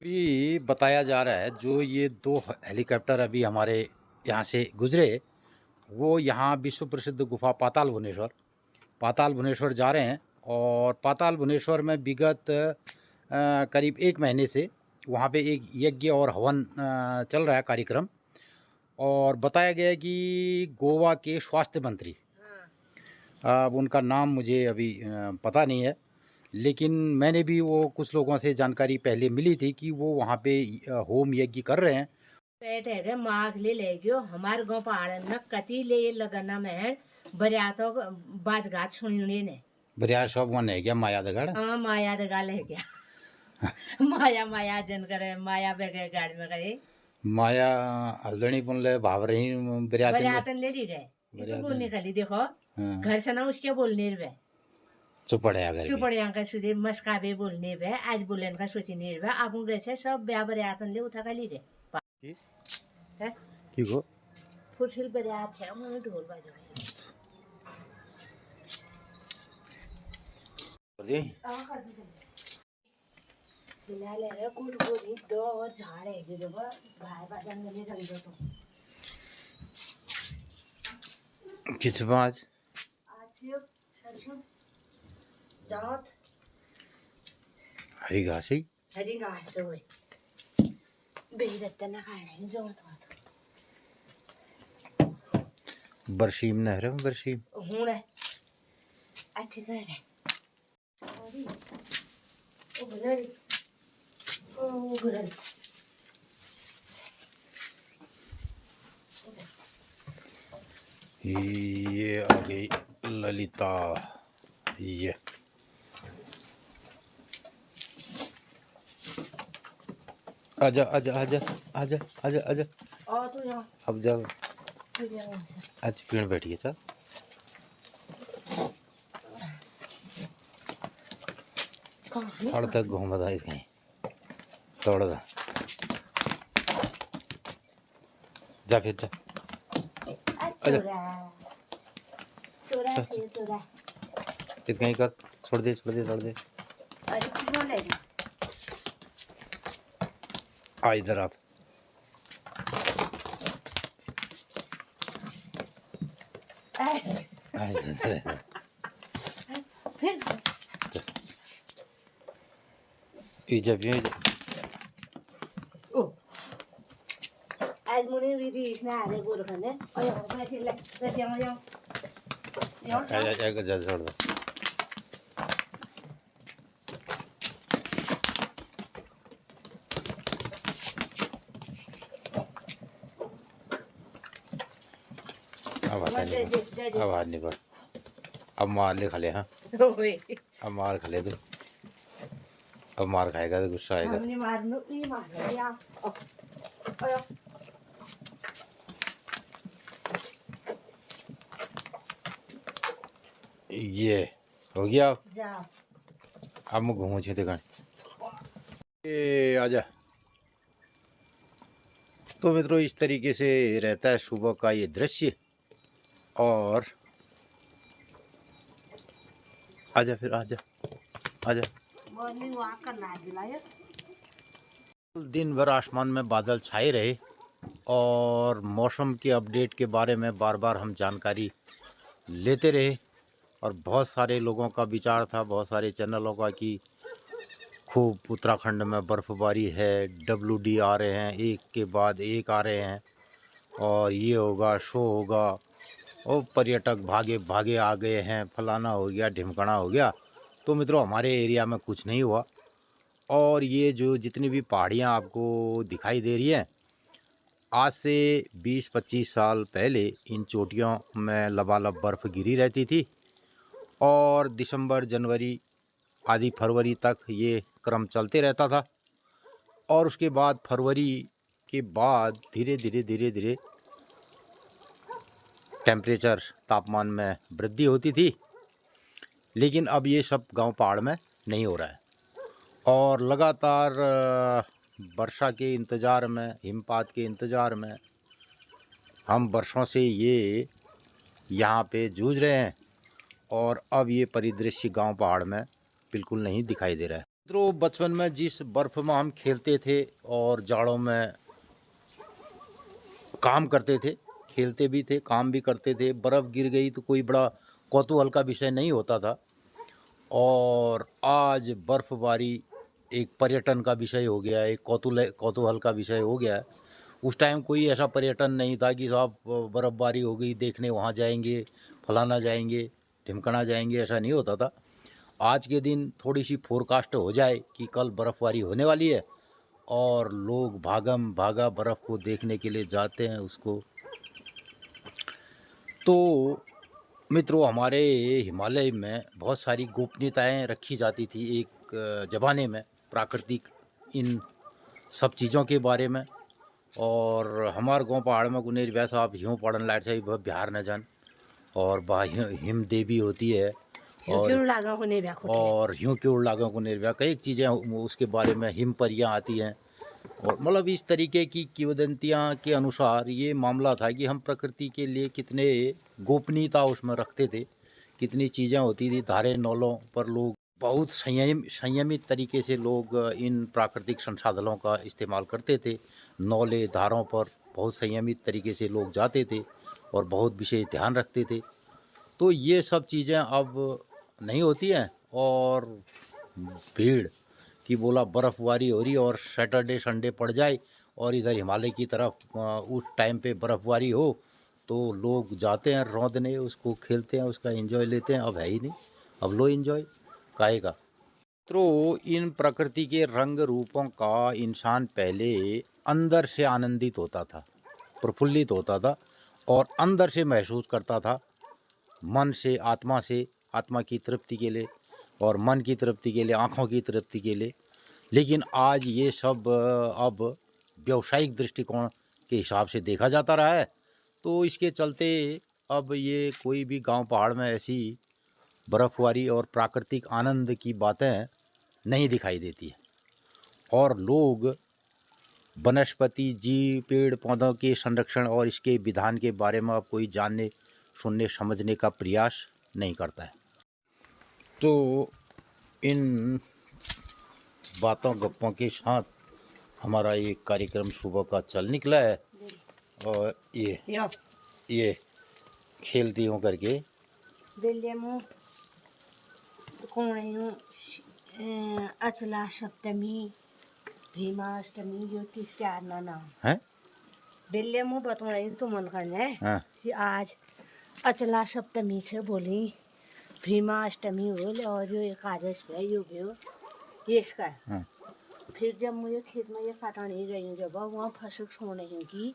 अभी बताया जा रहा है जो ये 2 हेलीकॉप्टर अभी हमारे यहाँ से गुजरे, वो यहाँ विश्व प्रसिद्ध गुफा पाताल भुवनेश्वर जा रहे हैं। और पाताल भुवनेश्वर में विगत करीब 1 महीने से वहाँ पे एक यज्ञ और हवन चल रहा है कार्यक्रम। और बताया गया है कि गोवा के स्वास्थ्य मंत्री, अब उनका नाम मुझे अभी पता नहीं है, लेकिन मैंने भी वो कुछ लोगों से जानकारी पहले मिली थी कि वो वहाँ पे होम यज्ञ कर रहे हैं। पेट है माघ ले गयो हमारे गांव पहाड़ में कति ले लगना में बरिया तो बाज गात सुनी ने बरियार सब वन है क्या माया दगड़? हाँ माया दगाल है क्या माया जन करे माया बेगे गाड़ी में गए माया हल्दणी पुनले भाव रही बरियातन ले ली गए तो बोल निकली देखो घर से ना उसके बोलने रे चुपड़िया का सुधे मस्काबे बोलने बे आज बोलन का सोची नहीं बे आप गए से सब ब्याह बरियातन ले उठा का ली रे है की को फुरसिल बरियात छे मन ढोल बजा दे ले रे कुट गोरी दो और झाड़ है जो भाई बादन में ले रंग दो किछ बाज आज सरसों जात हरी घास हुए बेरत ना खाने जो बरसीम नहर बरसीम हूं रे अच्छे करे ओ गुरल ये आ गई ललिता। ये आजा आजा आजा आजा आजा आजा आ तो यहाँ अब जा आज पीण बैठिए चल थोड़ा तक घूम था इसमें थोड़ा सा जा फिर जा चोरा इतना ही कर छोड़ दे अरे क्यों ले जा आ इधर आप फिर जब ओ आज मुने विधि इसने आले गोर खाने और बैठे ले बैठ जाओ जा छोड़ दो अब हाथ नहीं पड़ अब मार ले खले। हाँ अब मार खले तू अब मार खाएगा तो गुस्सा आएगा। हमने मार या ये हो गया जाओ अब मैं घूमू छे देखा ये आजा। तो मित्रों इस तरीके से रहता है सुबह का ये दृश्य। और आजा फिर आजा आजा। मॉर्निंग वॉक करना है दिलाया दिन भर आसमान में बादल छाए रहे और मौसम के अपडेट के बारे में बार बार हम जानकारी लेते रहे। और बहुत सारे लोगों का विचार था, बहुत सारे चैनलों का, कि खूब उत्तराखंड में बर्फ़बारी है, WD आ रहे हैं, एक के बाद एक आ रहे हैं, और ये होगा शो होगा, और पर्यटक भागे भागे आ गए हैं, फलाना हो गया ढिमकना हो गया। तो मित्रों हमारे एरिया में कुछ नहीं हुआ। और ये जो जितनी भी पहाड़ियाँ आपको दिखाई दे रही हैं, आज से 20-25 साल पहले इन चोटियों में लबालब बर्फ़ गिरी रहती थी। और दिसंबर जनवरी आदि फरवरी तक ये क्रम चलते रहता था। और उसके बाद फरवरी के बाद धीरे धीरे टेम्परेचर तापमान में वृद्धि होती थी। लेकिन अब ये सब गांव पहाड़ में नहीं हो रहा है। और लगातार वर्षा के इंतज़ार में, हिमपात के इंतज़ार में हम वर्षों से ये यहाँ पे जूझ रहे हैं। और अब ये परिदृश्य गांव पहाड़ में बिल्कुल नहीं दिखाई दे रहा है। मित्रों, बचपन में जिस बर्फ में हम खेलते थे और जाड़ों में काम करते थे, खेलते भी थे, काम भी करते थे, बर्फ़ गिर गई तो कोई बड़ा कौतूहल का विषय नहीं होता था। और आज बर्फ़बारी एक पर्यटन का विषय हो गया है, एक कौतूहल का विषय हो गया है। उस टाइम कोई ऐसा पर्यटन नहीं था कि साहब बर्फ़बारी हो गई देखने वहाँ जाएंगे, फलाना जाएंगे, ढिमकना जाएंगे, ऐसा नहीं होता था। आज के दिन थोड़ी सी फोरकास्ट हो जाए कि कल बर्फ़बारी होने वाली है और लोग भागम भागा बर्फ़ को देखने के लिए जाते हैं उसको। तो मित्रों, हमारे हिमालय में बहुत सारी गोपनीयताएं रखी जाती थी एक ज़माने में, प्राकृतिक इन सब चीज़ों के बारे में। और हमार गांव पहाड़ में गुनेर वैसा आप ह्यूँ पढ़न लाइट से बिहार न जान और बा हिम देवी होती है और ह्यूँ क्यों लागों को निर्व्या कई चीज़ें उसके बारे में हिम परियाँ आती हैं। और मतलब इस तरीके की किंवदंतियाँ के अनुसार ये मामला था कि हम प्रकृति के लिए कितने गोपनीयता उसमें रखते थे, कितनी चीज़ें होती थी। धारे नौलों पर लोग बहुत संयमित तरीके से लोग इन प्राकृतिक संसाधनों का इस्तेमाल करते थे। नौले धारों पर बहुत संयमित तरीके से लोग जाते थे और बहुत विशेष ध्यान रखते थे। तो ये सब चीज़ें अब नहीं होती हैं। और भीड़ कि बोला बर्फ़बारी हो रही और सैटरडे संडे पड़ जाए और इधर हिमालय की तरफ उस टाइम पे बर्फ़बारी हो तो लोग जाते हैं रौंदने, उसको खेलते हैं, उसका एंजॉय लेते हैं। अब है ही नहीं, अब लो एंजॉय काहे का। तो इन प्रकृति के रंग रूपों का इंसान पहले अंदर से आनंदित होता था, प्रफुल्लित होता था और अंदर से महसूस करता था, मन से, आत्मा की तृप्ति के लिए और मन की तृप्ति के लिए, आँखों की तृप्ति के लिए। लेकिन आज ये सब अब व्यावसायिक दृष्टिकोण के हिसाब से देखा जाता रहा है। तो इसके चलते अब ये कोई भी गांव पहाड़ में ऐसी बर्फ़बारी और प्राकृतिक आनंद की बातें नहीं दिखाई देती है। और लोग वनस्पति, जीव, पेड़ पौधों के संरक्षण और इसके विधान के बारे में अब कोई जानने, सुनने, समझने का प्रयास नहीं करता है। तो इन बातों गप्पों के साथ हमारा ये कार्यक्रम सुबह का चल निकला है। और ये खेलती हूँ करके अचला सप्तमी, भीमाष्टमी जो त्योहार ना नाम है बेल्ले मुँह बतौन तो मन करना है हाँ। कि आज अचला सप्तमी से बोली, भीमाष्टमी बोले और जो एकादश है यो भी ये इसका। हाँ। फिर जब मुझे खेत में ये काटने गई हूँ, जब वहाँ फसल छोड़ने हूँ कि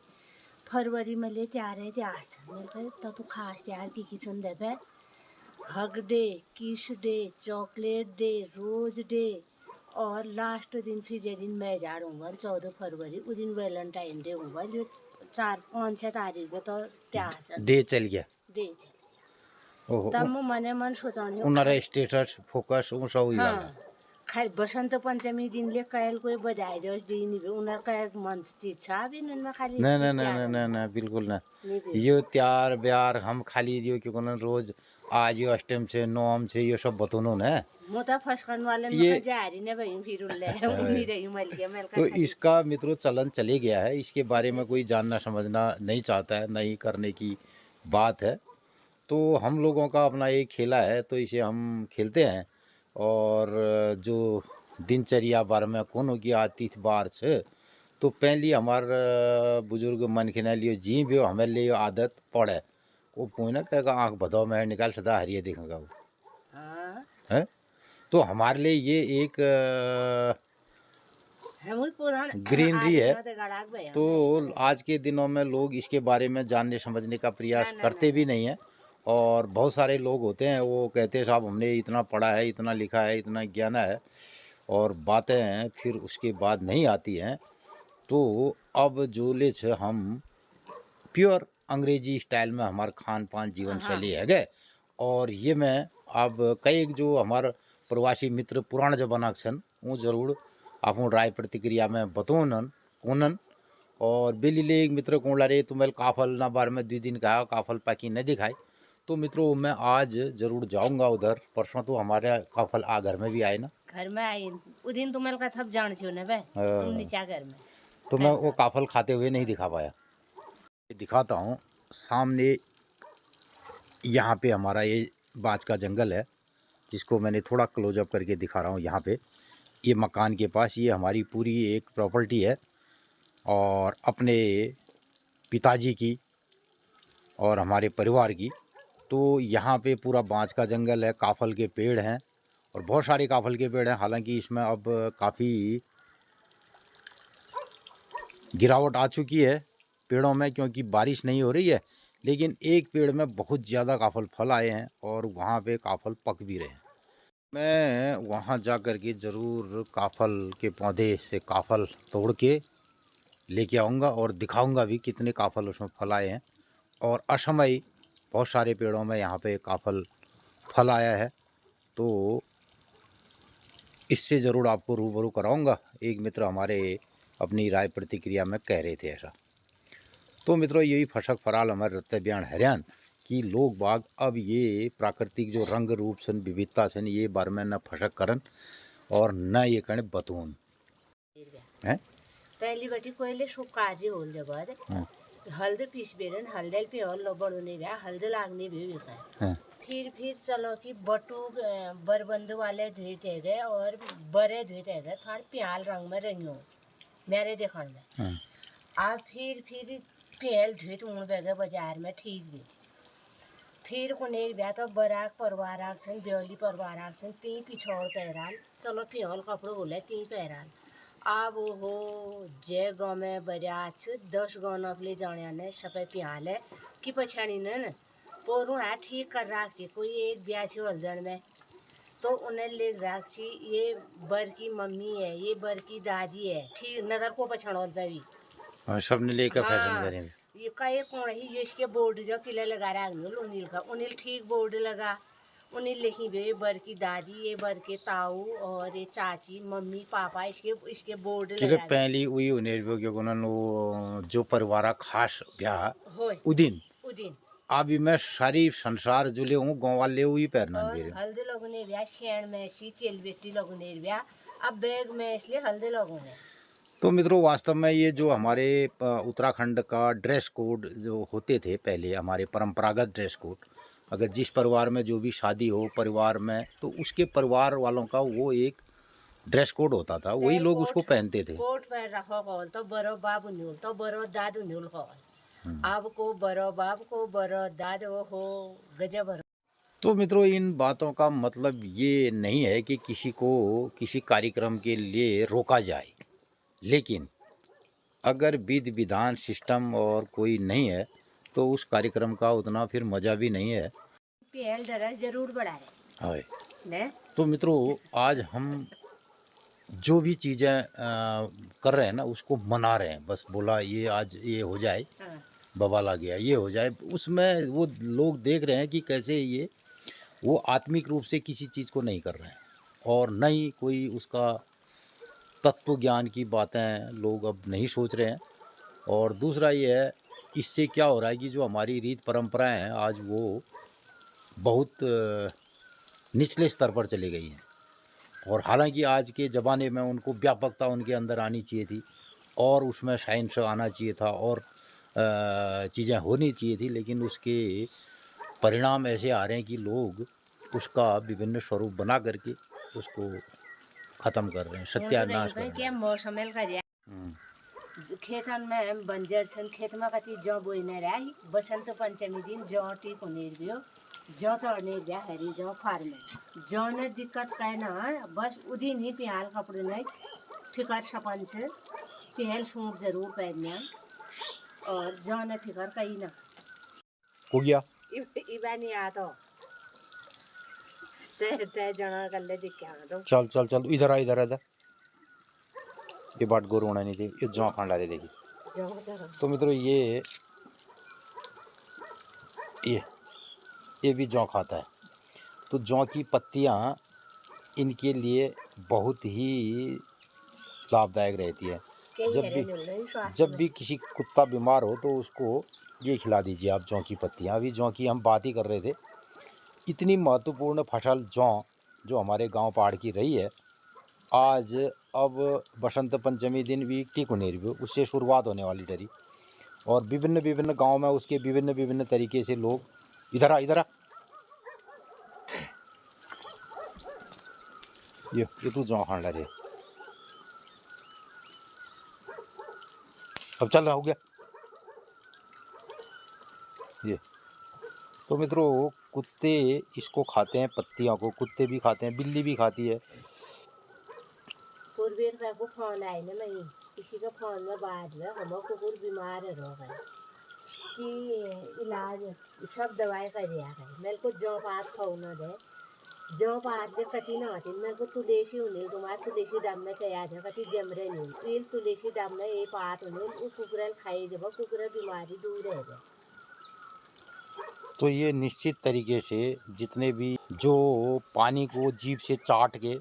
फरवरी में ले तैयार है तैयार मिलकर तो तू खास तैयार की किचन दे पे hug day, kiss day, chocolate day, rose day और लास्ट दिन फिर जे दिन मैं जा रहूँगा 14 फरवरी उस दिन वैलेंटाइन डे होगा। जो 4-5-6 तारीख को तो तैयार डे चल गया तब मने मन सोचाने उनरा स्टेटस फोकस उस हुई हाँ खाली बसंत पंचमी दिन ले कैल कोई बजाए जस दिन उनर का एक मन इच्छा भी न खाली ना बिल्कुल ना। यो त्यार ब्यार हम खाली जो क्यों रोज आज यो अष्टम से नवम से ये सब बतौनो ना मोटा फसकन वाले में जारी ने भाई फिर उन्हीं रही मल गया तो इसका मित्रों चलन चले गया है। इसके बारे में कोई जानना समझना नहीं चाहता है, नहीं करने की बात है। तो हम लोगों का अपना एक खेला है तो इसे हम खेलते हैं। और जो दिनचर्या बार में कोनो की आतिथ बार छे तो पहली हमार बुजुर्ग मन के ना लियो जी भी हमें ले आदत पड़े वो कोई ना कहेगा आँख भदौ में निकाल सदा हरिये देखेगा वो है। तो हमारे लिए ये एक ग्रीनरी है। तो आज के दिनों में लोग इसके बारे में जानने समझने का प्रयास करते भी नहीं है। और बहुत सारे लोग होते हैं वो कहते हैं साहब हमने इतना पढ़ा है, इतना लिखा है, इतना ज्ञान है और बातें हैं फिर उसके बाद नहीं आती हैं। तो अब जो ले हम प्योर अंग्रेजी स्टाइल में हमारा खान पान जीवन शैली है गए। और ये मैं अब कई जो हमारे प्रवासी मित्र पुराना जमाना छन वो जरूर आपको राय प्रतिक्रिया में बतौनन कोनन। और बेली ले एक मित्र को रे तुम्हें काफल ना बार में 2 दिन का काफल पाकी नहीं दिखाई। तो मित्रों मैं आज जरूर जाऊंगा उधर, परसों तो हमारे काफल आ घर में भी आए ना घर में आई उस दिन तुम्हें का थप जान छो ना बे तुम नीचा घर में तो मैं वो काफल खाते हुए नहीं दिखा पाया। दिखाता हूँ सामने, यहाँ पे हमारा ये बाज का जंगल है जिसको मैंने थोड़ा क्लोजअप करके दिखा रहा हूँ। यहाँ पे ये मकान के पास ये हमारी पूरी एक प्रॉपर्टी है और अपने पिताजी की और हमारे परिवार की। तो यहाँ पे पूरा बांज का जंगल है, काफल के पेड़ हैं और बहुत सारे काफल के पेड़ हैं। हालांकि इसमें अब काफ़ी गिरावट आ चुकी है पेड़ों में क्योंकि बारिश नहीं हो रही है, लेकिन एक पेड़ में बहुत ज़्यादा काफल फल आए हैं और वहाँ पे काफल पक भी रहे हैं। मैं वहाँ जा कर के ज़रूर काफल के पौधे से काफल तोड़ के लेके आऊँगा और दिखाऊँगा भी कितने काफल उसमें फल आए हैं। और असमय बहुत सारे पेड़ों में यहाँ पे काफल फल आया है, तो इससे ज़रूर आपको रूबरू कराऊँगा। एक मित्र हमारे अपनी राय प्रतिक्रिया में कह रहे थे ऐसा। तो मित्रों, यही फशक फराल हमारे रत्ते बयान हरियाण कि लोग बाग अब ये प्राकृतिक जो रंग रूप सन विविधता सन ये बार में न फशक करन और न ये करें बतून हैं। पहली बटी कोयले सो कार्य होल जगह हल्द पीस बेरन हल्दल पे और लबड़ नहीं रहा हल्द लागने भी है। फिर चलो कि बटू बरबंद वाले धुते गए और बड़े धुते गए थोड़ा प्याल रंग में रंगियों मेरे देखने में। अब फिर प्याल धुत उन गए बाजार में ठीक भी। फिर कोने ब्या तो बराक परवार आक्सन ब्योली परवार आक्सन ती पिछोड़ पैराल चलो प्याल कपड़ो बोले ती पैराल। अब हो जे गाँव में बरियाच 10 गाँव नकली जाने ने सपे प्याले कि पछाड़ी न पोरू आ ठीक कर राख ची कोई एक ब्याह छो हल्दन में तो उन्हें ले राख ची ये बर की मम्मी है ये बर की दादी है ठीक नजर को पछाड़ोल पे भी सबने लेकर फैशन करेंगे। ये का एक कौन ही ये इसके बोर्ड जो किले लगा रहा है उनिल का उनिल ठीक बोर्ड लगा उन्हें लिखी भी बर की दादी ये बर के ताऊ और ये चाची मम्मी पापा इसके बोर्ड लगा पहली हुई उन्हें भी क्यों उन्होंने जो परिवार खास ब्याह उदिन अभी मैं सारी संसार जुले हूँ गाँव वाले हुई पैरना हल्दी लोगों ने ब्याह शेण में सी चेल बेटी लोगों ने ब्याह अब बैग में इसलिए हल्दी लोगों ने। तो मित्रों, वास्तव में ये जो हमारे उत्तराखंड का ड्रेस कोड जो होते थे पहले हमारे परंपरागत ड्रेस कोड, अगर जिस परिवार में जो भी शादी हो परिवार में तो उसके परिवार वालों का वो एक ड्रेस कोड होता था, वही लोग उसको पहनते थे। कोट पर रखो कॉल तो बरो बाबू न्यूल तो बरो दादू न्यूल कॉल अब को बरो बाप को बरो दादो हो गजब। तो मित्रों, इन बातों का मतलब ये नहीं है कि किसी को किसी कार्यक्रम के लिए रोका जाए, लेकिन अगर विधि विधान सिस्टम और कोई नहीं है तो उस कार्यक्रम का उतना फिर मजा भी नहीं है। पीएल डरस जरूर बढ़ाए ने। तो मित्रों, आज हम जो भी चीज़ें कर रहे हैं ना उसको मना रहे हैं, बस बोला ये आज ये हो जाए बवाल आ गया ये हो जाए, उसमें वो लोग देख रहे हैं कि कैसे ये वो आत्मिक रूप से किसी चीज़ को नहीं कर रहे हैं और न ही कोई उसका तत्व ज्ञान की बातें लोग अब नहीं सोच रहे हैं। और दूसरा ये है, इससे क्या हो रहा है कि जो हमारी रीत परंपराएं हैं आज वो बहुत निचले स्तर पर चली गई हैं और हालांकि आज के ज़माने में उनको व्यापकता उनके अंदर आनी चाहिए थी और उसमें साइंस आना चाहिए था और चीज़ें होनी चाहिए थी, लेकिन उसके परिणाम ऐसे आ रहे हैं कि लोग उसका विभिन्न स्वरूप बना करके उसको ख़त्म कर रहे हैं, सत्यानाश कर रहे हैं। मौसम खेतन में बंजर छन खेत में कति जौ बोइने रही बसंत पंचमी दिन जौ टी को निर्भियो जौ चढ़ने दिया हरी जौ फार्म जौ ने दिक्कत कहना बस उदी नहीं पिहाल कपड़े नहीं फिकर सपन से पहल सूट जरूर पहनना और जौ ने फिकर कहीं ना हो गया इबा नहीं आ तो ते जना कर ले दिख आ तो चल चल चल इधर आ इधर ये बाट गोरू होना नहीं थी ये जौ खांडा रे देखी। तो मित्रों, ये भी जौ खाता है। तो जौ की पत्तियां इनके लिए बहुत ही लाभदायक रहती है। जब भी किसी कुत्ता बीमार हो तो उसको ये खिला दीजिए आप जौ की पत्तियां। अभी जौ की हम बात ही कर रहे थे। इतनी महत्वपूर्ण फसल जौ जो हमारे गांव पहाड़ की रही है आज अब बसंत पंचमी दिन भी टिकुनेर भी उससे शुरुआत होने वाली डरी। और विभिन्न विभिन्न गांव में उसके विभिन्न विभिन्न तरीके से लोग इधर आ ये तू जो खान रहे अब चल रहा हो गया ये। तो मित्रों कुत्ते इसको खाते हैं, पत्तियों को कुत्ते भी खाते हैं, बिल्ली भी खाती है। को फोन आए ना मैं किसी का फोन में बात में हम कुकुर बीमार है रो गए कि इलाज सब दवाई कर दिया है मेरे को जो पास खाना दे जो पास दे कति ना आती मेरे को तुलेसी उन्हें तुम्हारे तुलेसी दाम में चाहिए था कति जमरे नहीं इल तुलेसी दाम में ये पात उन्हें वो कुकुरल खाए जब कुकुर बीमारी दूर रह जाए। तो ये निश्चित तरीके से जितने भी जो पानी को जीभ से चाट के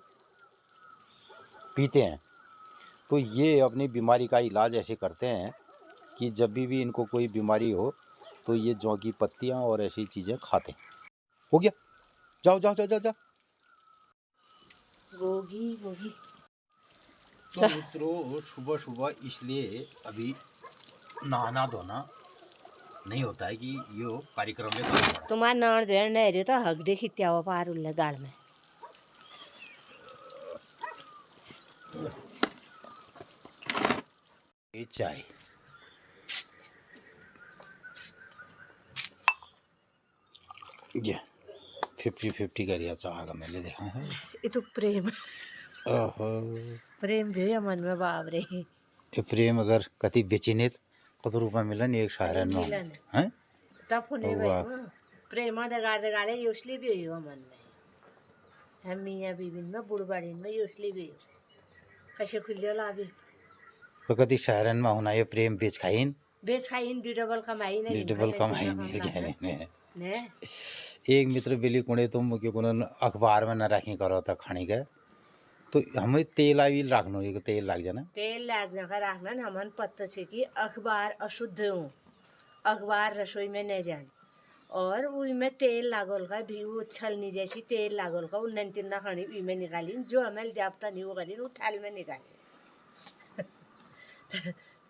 पीते हैं तो ये अपनी बीमारी का इलाज ऐसे करते हैं कि जब भी इनको कोई बीमारी हो तो ये जौ की पत्तियां और ऐसी चीज़ें खाते हैं। हो गया जाओ जाओ जाओ जाओ जाओ गोगी गोगी। तो मित्रों सुबह सुबह इसलिए अभी नहाना धोना नहीं होता है कि ये कार्यक्रम में करना पड़ा। तुम्हारा नार देर नहीं रही तो हगड़े खित्या हुआ पार उल्ले गाल में ये चाय ये 50-50 का रिया चाह का मैंने देखा है। ये तो प्रेम ओहो प्रेम भी है मन में बाप रे ये प्रेम अगर कति बेचिने कत रुपया मिलन एक शायरन में हैं तब होने भाई प्रेम दगाड़े यूसली भी हुई मन में हम मियाँ बीबी में बुढ़बाड़ी में यूसली भी कैसे खुलियो लाभी तो कति शायरन में होना ये प्रेम बेच खाइन डबल कमाई नहीं डबल कमाई नहीं ने एक मित्र बिली कुणे तुम के कुन अखबार में न रखी करो तो खाने का तो हमें तेल आविल रखनो एक तेल लग जाना तेल लग जाकर रखना हमन पत्ता छे कि अखबार अशुद्ध हूँ अखबार रसोई में नहीं जान और उसमें तेल लागल का भी वो छलनी जैसी तेल लागल का वो नंतिना खानी उसमें निकाली जो हमें जापता नहीं वो करी वो थाल में निकाली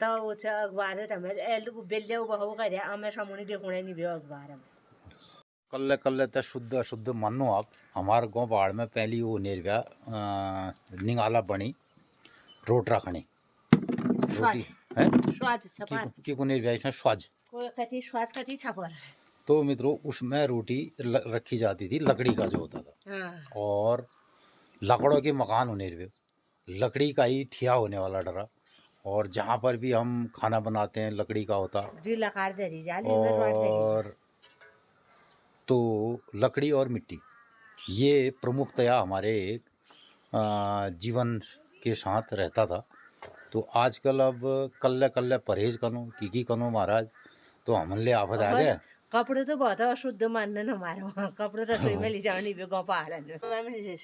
तो वो अखबार है हमें एलू बेल्ले बहु करे हमें सामने देखना नहीं भी अखबार में कल्ले कल्ले तो शुद्ध अशुद्ध मानो आप हमारे गांव पहाड़ में पहली वो निर्व्या निगाला बनी रोट रखनी रोटी है स्वाद छपार की को निर्व्या इसमें स्वाज कोई कथी स्वाद कथी छपार तो मित्रों उसमें रोटी रखी जाती थी लकड़ी का जो होता था हाँ। और लकड़ों के मकान होने रहे लकड़ी का ही ठिया होने वाला डरा और जहाँ पर भी हम खाना बनाते हैं लकड़ी का होता और तो लकड़ी और मिट्टी ये प्रमुखतया हमारे जीवन के साथ रहता था। तो आजकल अब कल्ले कल्ले परहेज कनो की कनो महाराज तो हमले आफत आ गए कपड़े तो बहुत अशुद्ध मानने हमारे वहाँ कपड़े रसोई में ले जानी भी गाँव पहाड़ में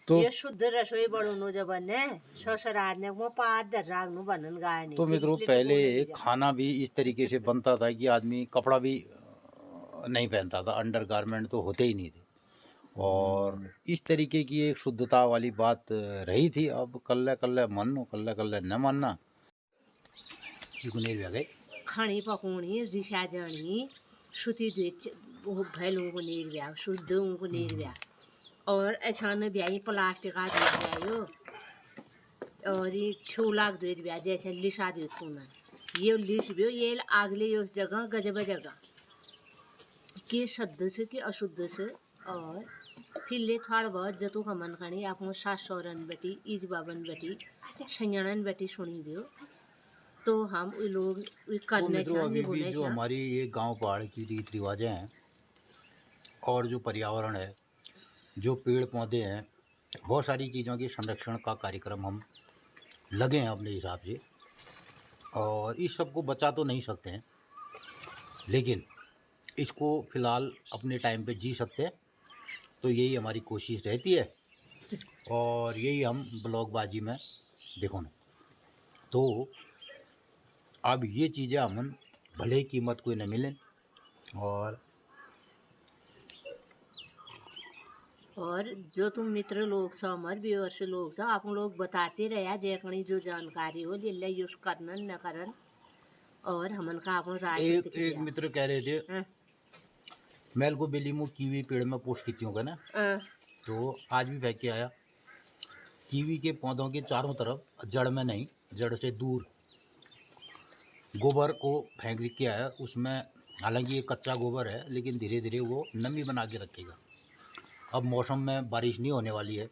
तो ये शुद्ध रसोई बड़ों जब ने ससुराल ने वो पाद दर्राग नु बनन गाय तो मित्रों पहले खाना भी इस तरीके से बनता था कि आदमी कपड़ा भी नहीं पहनता था अंडर गारमेंट तो होते ही नहीं थे और इस तरीके की एक शुद्धता वाली बात रही थी। अब कल्ले कल्ले मानो कल्ले कल्ले न मानना खानी पकानी रिसा जानी सुती भैलों को निर्व्या शुद्धों को निर्व्या और अचानक ब्याई प्लास्टिक का दूध ब्यायो और ये छोला दूध ब्या जैसे लिशा दूध होना ये लिश भी ये आगले उस जगह गजब जगह के शुद्ध से कि अशुद्ध से और फिर ले थोड़ा बहुत जतु का मन खानी आप सास सौरन बेटी इज बाबन बेटी संजनन बेटी सुनी भी हो तो हम लोग करने चाहिए जो हमारी ये गांव पहाड़ की रीत रिवाजें हैं और जो पर्यावरण है जो पेड़ पौधे हैं बहुत सारी चीज़ों के संरक्षण का कार्यक्रम हम लगे हैं अपने हिसाब से और इस सब को बचा तो नहीं सकते हैं लेकिन इसको फ़िलहाल अपने टाइम पे जी सकते हैं। तो यही हमारी कोशिश रहती है और यही हम ब्लॉगबाजी में देखो ना तो अब ये चीज़ें हमन भले कीमत कोई न मिलें और और जो तुम मित्र लोग सो हमारे व्यूअर्स लोग सो आप लोग बताते रहे जेकनी जो जानकारी हो ले यूज करन न करन और हमन का अपन राय एक मित्र कह रहे थे मैल को बेली मुँह कीवी पेड़ में पोष खींचियों का ना, तो आज भी फेंक के आया। कीवी के पौधों के चारों तरफ जड़ में नहीं, जड़ से दूर गोबर को फेंक के आया। उसमें हालांकि ये कच्चा गोबर है लेकिन धीरे धीरे वो नमी बना के रखेगा। अब मौसम में बारिश नहीं होने वाली है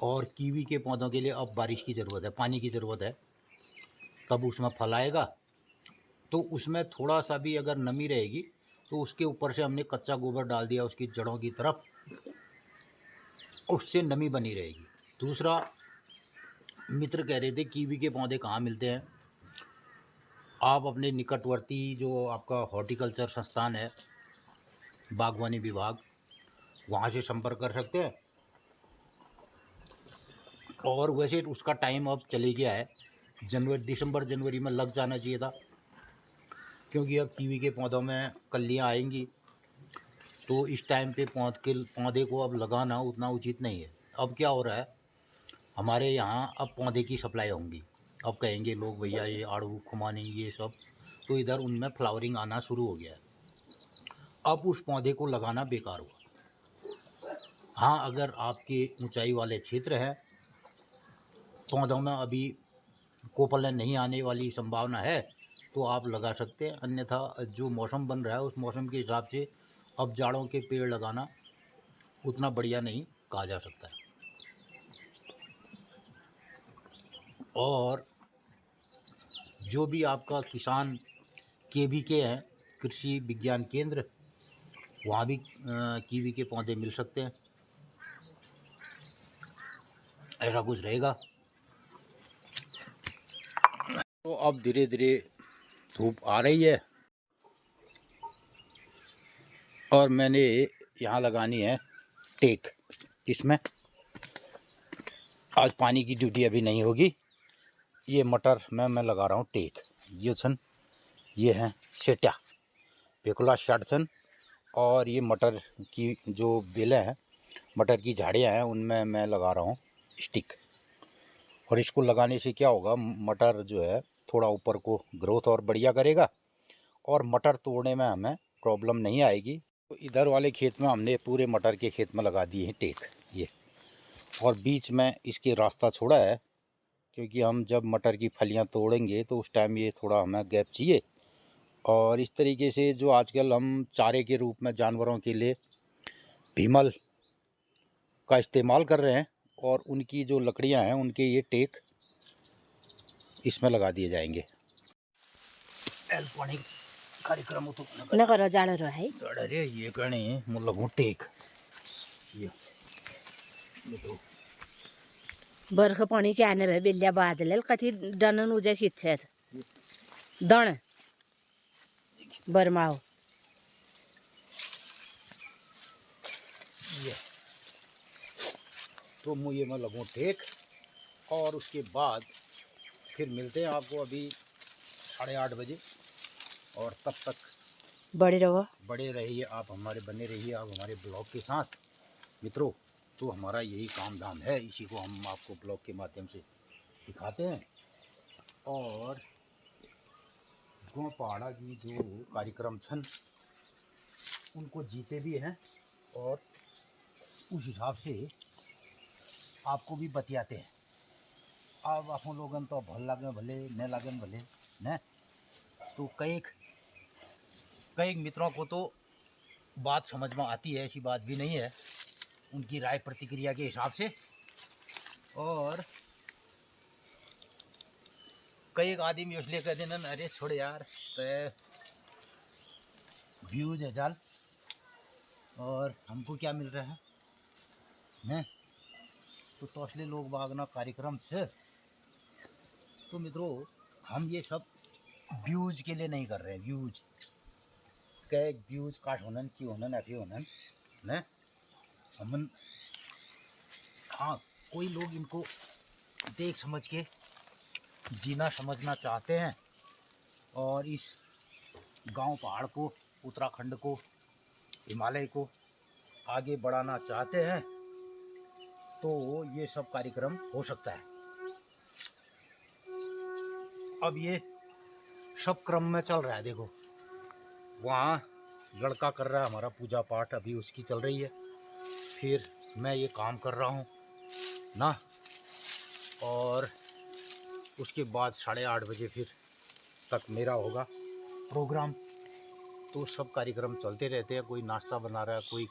और कीवी के पौधों के लिए अब बारिश की ज़रूरत है, पानी की ज़रूरत है, तब उसमें फल आएगा। तो उसमें थोड़ा सा भी अगर नमी रहेगी तो उसके ऊपर से हमने कच्चा गोबर डाल दिया उसकी जड़ों की तरफ, उससे नमी बनी रहेगी। दूसरा मित्र कह रहे थे कीवी के पौधे कहाँ मिलते हैं। आप अपने निकटवर्ती जो आपका हॉर्टिकल्चर संस्थान है, बागवानी विभाग, वहाँ से संपर्क कर सकते हैं। और वैसे उसका टाइम अब चले गया है, दिसंबर जनवरी में लग जाना चाहिए था, क्योंकि अब कीवी के पौधों में कलियाँ आएंगी तो इस टाइम पे पौधे को अब लगाना उतना उचित नहीं है। अब क्या हो रहा है, हमारे यहाँ अब पौधे की सप्लाई होंगी। अब कहेंगे लोग भैया ये आड़ू खुमानी ये सब, तो इधर उनमें फ्लावरिंग आना शुरू हो गया है। अब उस पौधे को लगाना बेकार हुआ। हाँ, अगर आपके ऊंचाई वाले क्षेत्र हैं, पौधों में अभी कोपलन नहीं आने वाली संभावना है तो आप लगा सकते हैं। अन्यथा जो मौसम बन रहा है उस मौसम के हिसाब से अब जाड़ों के पेड़ लगाना उतना बढ़िया नहीं कहा जा सकता है। और जो भी आपका किसान KVK है, कृषि विज्ञान केंद्र, वहाँ भी कीवी के पौधे मिल सकते हैं, ऐसा कुछ रहेगा। तो अब धीरे धीरे धूप आ रही है और मैंने यहाँ लगानी है टेक। इसमें आज पानी की ड्यूटी अभी नहीं होगी। ये मटर में मैं लगा रहा हूँ टेक। ये हैं सेट्या पेकुला शाटसन, और ये मटर की जो बेलें हैं, मटर की झाड़ियाँ हैं, उनमें मैं लगा रहा हूँ स्टिक। और इसको लगाने से क्या होगा, मटर जो है थोड़ा ऊपर को ग्रोथ और बढ़िया करेगा और मटर तोड़ने में हमें प्रॉब्लम नहीं आएगी। तो इधर वाले खेत में हमने पूरे मटर के खेत में लगा दिए हैं टेक ये, और बीच में इसके रास्ता छोड़ा है क्योंकि हम जब मटर की फलियां तोड़ेंगे तो उस टाइम ये थोड़ा हमें गैप चाहिए। और इस तरीके से जो आजकल हम चारे के रूप में जानवरों के लिए भीमल का इस्तेमाल कर रहे हैं, और उनकी जो लकड़ियां हैं उनके ये टेक इसमें लगा दिए जाएंगे। एल्पोनिक कार्यक्रम तो न करो जाड़ रहा है चढ़ रे ये करने मतलब टेक ये तो बर्ख पानी के आने भे बिल्ल्या बादल कति डनन उजे खिच्छे दण बरमाओ ये तो मुझे मैं लगूँ टेक। और उसके बाद फिर मिलते हैं आपको अभी 8:30 बजे, और तब तक बड़े रहिए आप, हमारे बने रहिए आप हमारे ब्लॉग के साथ मित्रों। तो हमारा यही काम धाम है, इसी को हम आपको ब्लॉग के माध्यम से दिखाते हैं। और गो पहाड़ा की जो कार्यक्रम छन उनको जीते भी हैं और उस हिसाब से आपको भी बतियाते हैं। अब आप लोगन तो भल लागन भले न लागन भले न, तो कई मित्रों को तो बात समझ में आती है, ऐसी बात भी नहीं है, उनकी राय प्रतिक्रिया के हिसाब से। और कई आदमी इसलिए कह देना अरे छोड़ यार व्यूज है जाल और हमको क्या मिल रहा है न, तो असली लोग बागना कार्यक्रम से। तो मित्रों हम ये सब व्यूज के लिए नहीं कर रहे हैं, व्यूज काट होनन की होनन अभी होनन न हमन। हाँ, कोई लोग इनको देख समझ के जीना समझना चाहते हैं और इस गांव पहाड़ को, उत्तराखंड को, हिमालय को आगे बढ़ाना चाहते हैं तो ये सब कार्यक्रम हो सकता है। अब ये सब क्रम में चल रहा है। देखो वहाँ लड़का कर रहा है हमारा पूजा पाठ, अभी उसकी चल रही है। फिर मैं ये काम कर रहा हूँ ना, और उसके बाद 8:30 बजे फिर तक मेरा होगा प्रोग्राम। तो सब कार्यक्रम चलते रहते हैं। कोई नाश्ता बना रहा है, कोई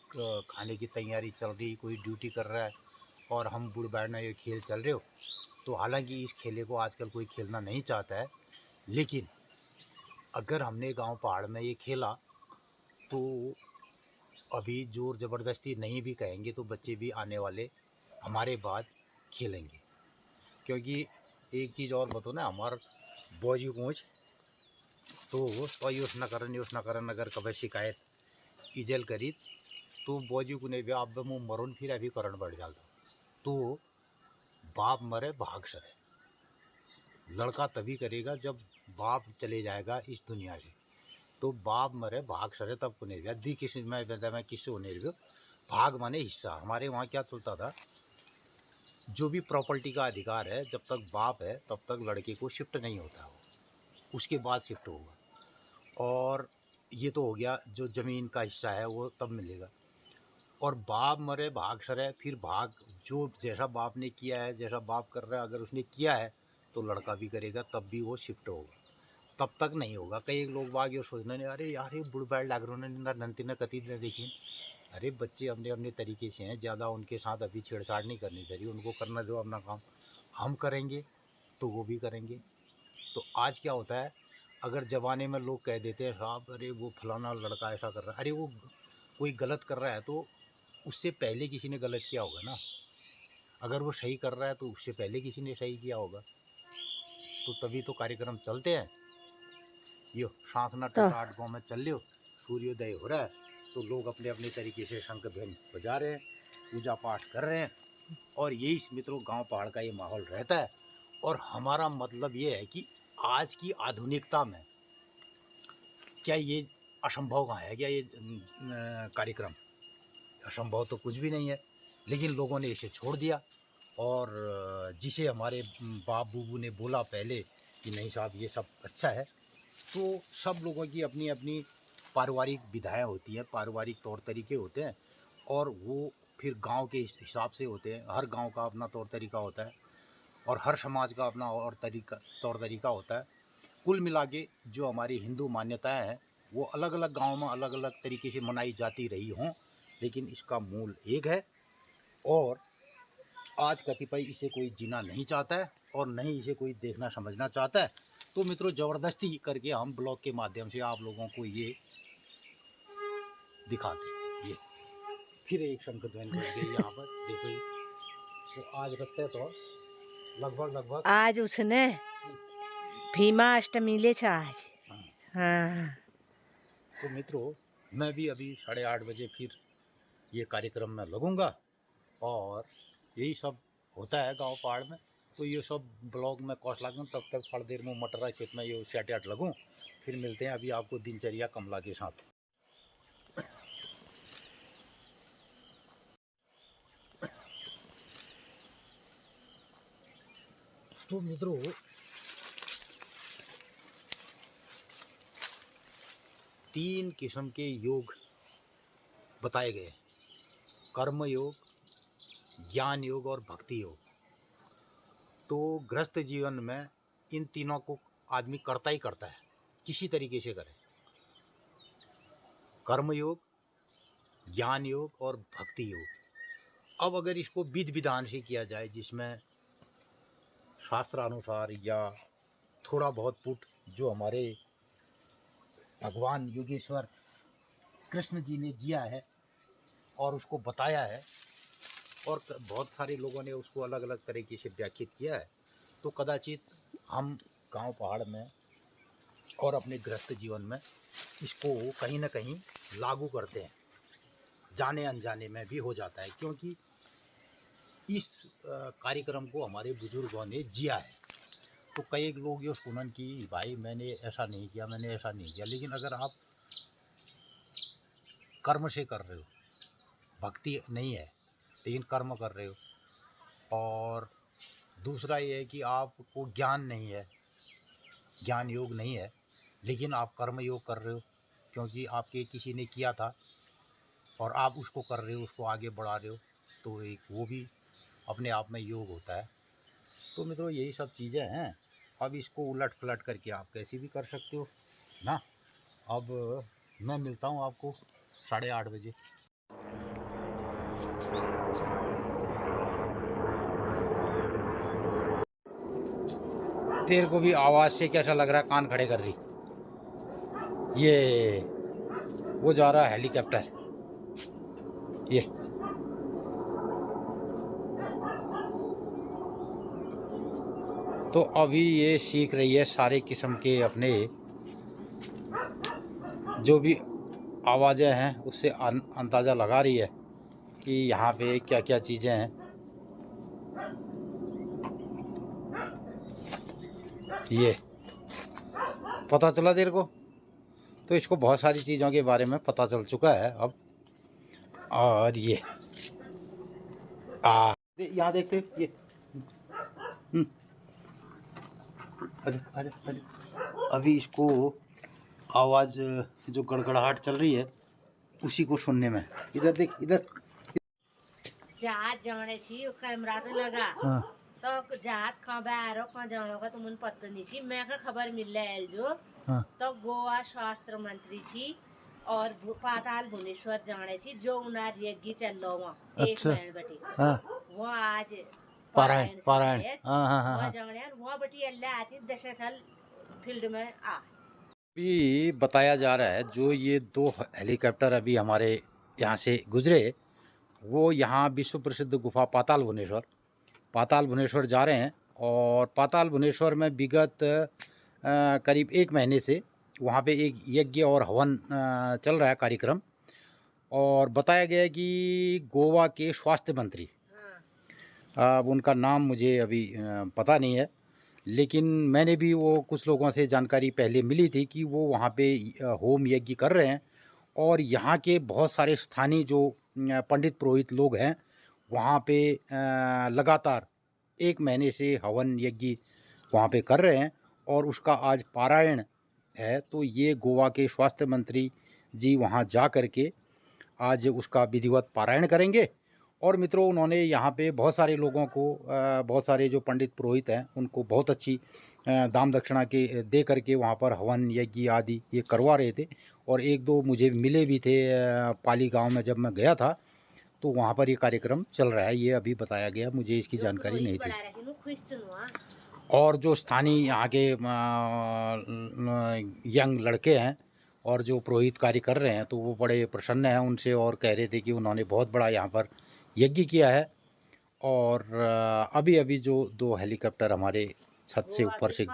खाने की तैयारी चल रही, कोई ड्यूटी कर रहा है, और हम बूढ़ बैठना ये खेल चल रहे हो। तो हालांकि इस खेले को आजकल कोई खेलना नहीं चाहता है, लेकिन अगर हमने गांव पहाड़ में ये खेला तो अभी जोर ज़बरदस्ती नहीं भी कहेंगे तो बच्चे भी आने वाले हमारे बाद खेलेंगे। क्योंकि एक चीज़ और बताओ ना, हमार बौजी कोच तो यूस न करन अगर कभी शिकायत इजल करी तो बौजी को नहीं भी आप मुँह मरून फिर अभी करण बढ़ जाता। तो बाप मरे भाग सरे, लड़का तभी करेगा जब बाप चले जाएगा इस दुनिया से। तो बाप मरे भाग सरे तब को नहीं दी किसी में किससे होने रही भाग माने हिस्सा। हमारे वहाँ क्या चलता था, जो भी प्रॉपर्टी का अधिकार है जब तक बाप है तब तक लड़के को शिफ्ट नहीं होता हो, उसके बाद शिफ्ट होगा। और ये तो हो गया जो ज़मीन का हिस्सा है वो तब मिलेगा। और बाप मरे भाग सरे, फिर भाग जो जैसा बाप ने किया है, जैसा बाप कर रहा है, अगर उसने किया है तो लड़का भी करेगा, तब भी वो शिफ्ट होगा, तब तक नहीं होगा। कई लोग बाग ये सोचने नहीं, अरे यार ये बुढ़ बैठ लग रहे नंती न कती न देखिए। अरे बच्चे अपने अपने तरीके से हैं, ज़्यादा उनके साथ अभी छेड़छाड़ नहीं करनी चाहिए, उनको करना दो अपना काम। हम करेंगे तो वो भी करेंगे। तो आज क्या होता है, अगर ज़माने में लोग कह देते हैं साहब अरे वो फलाना लड़का ऐसा कर रहा है, अरे वो कोई गलत कर रहा है तो उससे पहले किसी ने गलत किया होगा ना। अगर वो सही कर रहा है तो उससे पहले किसी ने सही किया होगा, तो तभी तो कार्यक्रम चलते हैं। यो शांखना तो 8 गाँव में चल लियो, सूर्योदय हो रहा है तो लोग अपने अपने तरीके से शंख ध्वनि बजा रहे हैं, पूजा पाठ कर रहे हैं, और यही मित्रों गांव पहाड़ का ये माहौल रहता है। और हमारा मतलब ये है कि आज की आधुनिकता में क्या ये असंभव कहाँ है, क्या ये कार्यक्रम असंभव तो कुछ भी नहीं है, लेकिन लोगों ने इसे छोड़ दिया। और जिसे हमारे बाप बूबू ने बोला पहले कि नहीं साहब ये सब अच्छा है, तो सब लोगों की अपनी अपनी पारिवारिक विधाएँ होती हैं, पारिवारिक तौर तरीके होते हैं, और वो फिर गांव के हिसाब से होते हैं। हर गांव का अपना तौर तरीका होता है और हर समाज का अपना और तौर तरीका होता है। कुल मिला के जो हमारी हिंदू मान्यताएं हैं वो अलग अलग गाँव में अलग अलग तरीके से मनाई जाती रही हों, लेकिन इसका मूल एक है। और आज कतिपय इसे कोई जीना नहीं चाहता है और नहीं इसे कोई देखना समझना चाहता है। तो मित्रों ज़बरदस्ती करके हम ब्लॉग के माध्यम से आप लोगों को ये दिखाते हैं। ये फिर एक शंख ध्वनि बज गई यहाँ पर, देखो ये तो आज रखते हैं तो लगभग आज उसने भीमा अष्टमी ले छा आज। हाँ। हाँ तो मित्रों मैं भी अभी 8:30 बजे फिर ये कार्यक्रम में लगूंगा, और यही सब होता है गांव पहाड़ में। तो ये सब ब्लॉग में कौश लागूँ, तब तक थोड़ी देर में मटरा खेत में ये 8:30 लगूँ, फिर मिलते हैं अभी आपको दिनचर्या कमला के साथ। तो मित्रों 3 किस्म के योग बताए गए, कर्म योग, ज्ञान योग और भक्ति योग। तो गृहस्थ जीवन में इन तीनों को आदमी करता ही करता है, किसी तरीके से करे। कर्म योग, ज्ञान योग और भक्ति योग। अब अगर इसको विधि विधान से किया जाए, जिसमें शास्त्रानुसार या थोड़ा बहुत पुट जो हमारे भगवान योगेश्वर कृष्ण जी ने जिया है और उसको बताया है, और बहुत सारे लोगों ने उसको अलग अलग तरीके से व्याख्यात किया है, तो कदाचित हम गांव पहाड़ में और अपने गृहस्थ जीवन में इसको कहीं ना कहीं लागू करते हैं, जाने अनजाने में भी हो जाता है। क्योंकि इस कार्यक्रम को हमारे बुजुर्गों ने जिया है। तो कई लोग ये सुनन कि भाई मैंने ऐसा नहीं किया, मैंने ऐसा नहीं किया, लेकिन अगर आप कर्म से कर रहे हो भक्ति नहीं है, लेकिन कर्म कर रहे हो। और दूसरा ये है कि आपको ज्ञान नहीं है, ज्ञान योग नहीं है, लेकिन आप कर्म योग कर रहे हो, क्योंकि आपके किसी ने किया था और आप उसको कर रहे हो, उसको आगे बढ़ा रहे हो, तो एक वो भी अपने आप में योग होता है। तो मित्रों यही सब चीज़ें हैं। अब इसको उलट पलट करके आप कैसे भी कर सकते हो ना। अब मैं मिलता हूँ आपको 8:30 बजे। तेरे को भी आवाज़ से कैसा लग रहा है, कान खड़े कर रही? ये वो जा रहा है हेलीकॉप्टर, ये तो अभी ये सीख रही है सारे किस्म के अपने जो भी आवाज़ें हैं उससे अंदाज़ा लगा रही है कि यहाँ पे क्या क्या चीज़ें हैं। ये पता चला तेरे को? तो इसको बहुत सारी चीज़ों के बारे में पता चल चुका है अब। और ये यहाँ देखते ये आजा आजा आजा। अभी इसको आवाज़ जो गड़गड़ाहट चल रही है उसी को सुनने में। इधर देख, इधर जहाज जाने छी कैमरा तो लगा। हाँ। तो जहाज कहाँ आरो कहाँ जाने का तो मुझे पता नहीं छी। मैं का खबर मिल रहा है जो हाँ। तो गोवा स्वास्थ्य मंत्री छी और पाताल भुवनेश्वर जाने छी जो उनार यज्ञ चल रहा वहाँ। अच्छा। एक महीने बटी हाँ। वो आज पारायण पारायण वहाँ जाने वहाँ बटी अल्लाह आती दशरथल फील्ड में आ। अभी बताया जा रहा है जो ये 2 हेलीकॉप्टर अभी हमारे यहाँ से गुजरे, वो यहाँ विश्व प्रसिद्ध गुफा पाताल भुवनेश्वर जा रहे हैं। और पाताल भुवनेश्वर में विगत करीब 1 महीने से वहाँ पे एक यज्ञ और हवन चल रहा है कार्यक्रम। और बताया गया है कि गोवा के स्वास्थ्य मंत्री, अब उनका नाम मुझे अभी पता नहीं है, लेकिन मैंने भी वो कुछ लोगों से जानकारी पहले मिली थी कि वो वहाँ पे होम यज्ञ कर रहे हैं। और यहाँ के बहुत सारे स्थानीय जो पंडित पुरोहित लोग हैं वहाँ पे लगातार 1 महीने से हवन यज्ञ वहाँ पे कर रहे हैं और उसका आज पारायण है। तो ये गोवा के स्वास्थ्य मंत्री जी वहाँ जा कर के आज उसका विधिवत पारायण करेंगे। और मित्रों उन्होंने यहाँ पे बहुत सारे लोगों को बहुत सारे जो पंडित पुरोहित हैं उनको बहुत अच्छी दाम दक्षिणा के दे करके वहाँ पर हवन यज्ञ आदि ये करवा रहे थे। और 1-2 मुझे मिले भी थे पाली गांव में जब मैं गया था, तो वहाँ पर ये कार्यक्रम चल रहा है, ये अभी बताया गया, मुझे इसकी जानकारी नहीं थी। और जो स्थानीय यहाँ के यंग लड़के हैं और जो पुरोहित कार्य कर रहे हैं तो वो बड़े प्रसन्न हैं उनसे और कह रहे थे कि उन्होंने बहुत बड़ा यहाँ पर यज्ञ किया है। और अभी अभी जो 2 हेलीकॉप्टर हमारे छत से ऊपर से,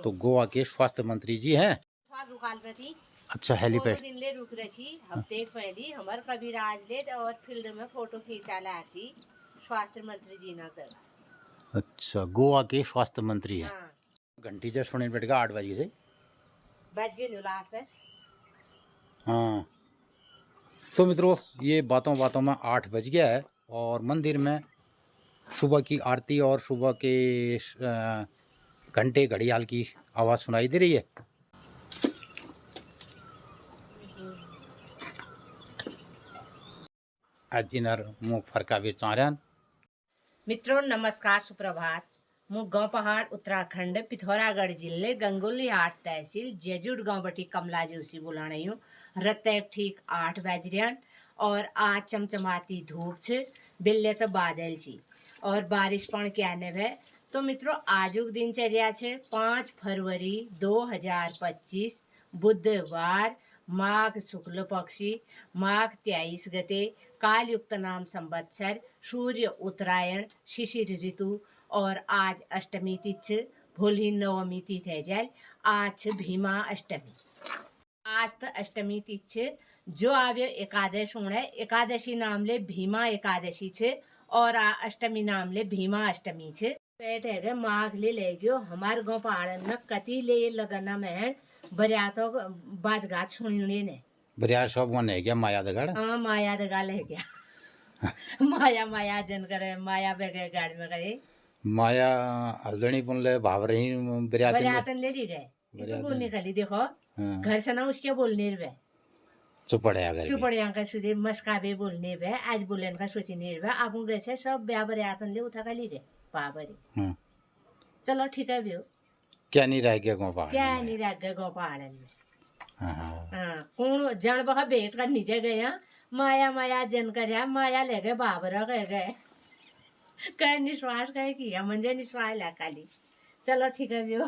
तो गोवा के स्वास्थ्य मंत्री जी हैं। अच्छा, हेलीपैड ले रुक रही हफ्ते पहले हमार कविराज ले और फील्ड में फोटो खींचा ला छी स्वास्थ्य मंत्री जी ना कर। अच्छा, गोवा के स्वास्थ्य मंत्री हैं। हाँ। घंटी जब सुने बैठेगा 8 बजे से बज गए 8 पे। हाँ, तो मित्रों ये बातों बातों में 8 बज गया है और मंदिर में सुबह की आरती और सुबह के घंटे घड़ियाल की आवाज़ सुनाई दे रही है। अजिनर मुँह फरका भी चार्यान। मित्रों नमस्कार, सुप्रभात। मु गांव पहाड़ उत्तराखंड पिथौरागढ़ जिले गंगोली हाट तहसील जेजुड़ गांव बटी कमला जोशी बुलाना हूँ। रत्ते ठीक 8 बज रहा और आज चमचमाती धूप छ, बिल्ले तो बादल छी और बारिश पण क्या ने है। तो मित्रों आजुक दिनचर्या छे 5 फरवरी 2025 बुधवार, माघ शुक्ल पक्षी, माघ 23 गते, कालयुक्त नाम संवत्सर, सूर्य उत्तरायण, शिशिर ऋतु और आज अष्टमी तिथि, भोली नवमी तिथि है जाए। आज भीमा अष्टमी। आज तो अष्टमी तिथि जो आवे एकादश होने एकादशी नाम ले भीमा एकादशी छे और अष्टमी नाम ले भीमा अष्टमी छे। पेट है माघ ले गयो हमार गाँव पहाड़ में कति ले लगना में बरिया तो बाजगात सुनने ने बरियार शॉप वन है क्या माया दगड़? हाँ माया दगाल है क्या माया माया जन करे माया पे गए गाड़ी में गए माया हल्दनी पुनले भावर ही बरियातन बरियातन ले ली गए तो वो निकली देखो हाँ। घर से ना उसके बोलने वे चुपड़े अगर चुपड़े अंका सुधे मस्काबे बोलने वे आज बोलन का सोचिने वे आपू गए छे सब ब्याह बरियातन ले उठा ली गए पावरी हाँ। चलो ठीक है बियो क्या नहीं रह गया गो पहाड़ क्या नहीं रह गए गो पहाड़न में हाँ हाँ हाँ कौन जन बहा भेंट कर नीचे गए माया माया जन कर माया ले गए बाबर गए कह निश्वास कहे किया मंजे निश्वास ला काली चलो ठीक है बियो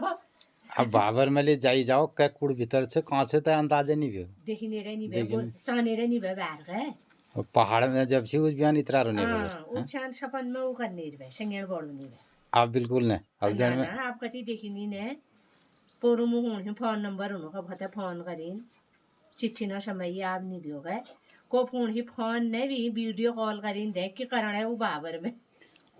अब बाबर में ले जाई जाओ कै कुड़ भीतर से कहाँ से तो अंदाजे नहीं भी देखी नहीं रहे नहीं बे चाने रहे नहीं बे बाहर गए पहाड़ में जब से उस बयान इतरा रोने हाँ उछान सपन में वो कर नहीं रहे संगेड़ बोल नहीं रहे आप बिल्कुल नहीं अब जन में आप कति देखी नहीं ने पोरू मुँह फोन नंबर उन्होंने भते फोन करीन चिट्ठी ना समय आप नहीं भी हो गए को फोन ही फोन ने भी वीडियो कॉल करीन देख के कारण है वो बाबर में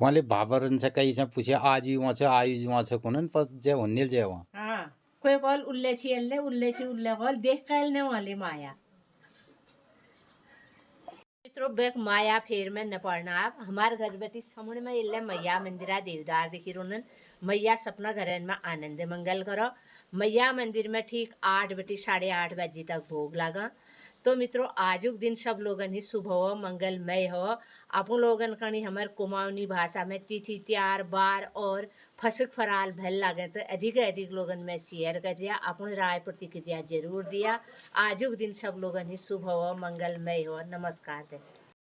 वहाँ बाबर से कहीं से पूछे आज ही वहाँ से आयु वहाँ से कौन पर जे होने जे वहाँ हाँ कोई कॉल उल्ले छी उल्ले कॉल देख कर ने वाली माया मित्रों बेक माया फेर में न पड़ना आप हमारे घर बेटी समुद्र में इल्ले मैया मंदिरा देवदार देखी रोनन मैया सपना घर में आनंद मंगल करो मैया मंदिर में ठीक 8 बजे 8:30 बजे तक भोग लगा तो मित्रों आजुक दिन सब लोगन ही शुभ हो मंगलमय हो अपन लोगन कणी हमार कुमाऊनी भाषा में तिथि त्योहार बार और फसक फराल भल लगे तो अधिक लोगन में शेयर करिया अपन राय प्रतिक्रिया जरूर दिया आजुक दिन सब लोगन ही शुभ हो मंगलमय हो नमस्कार दे।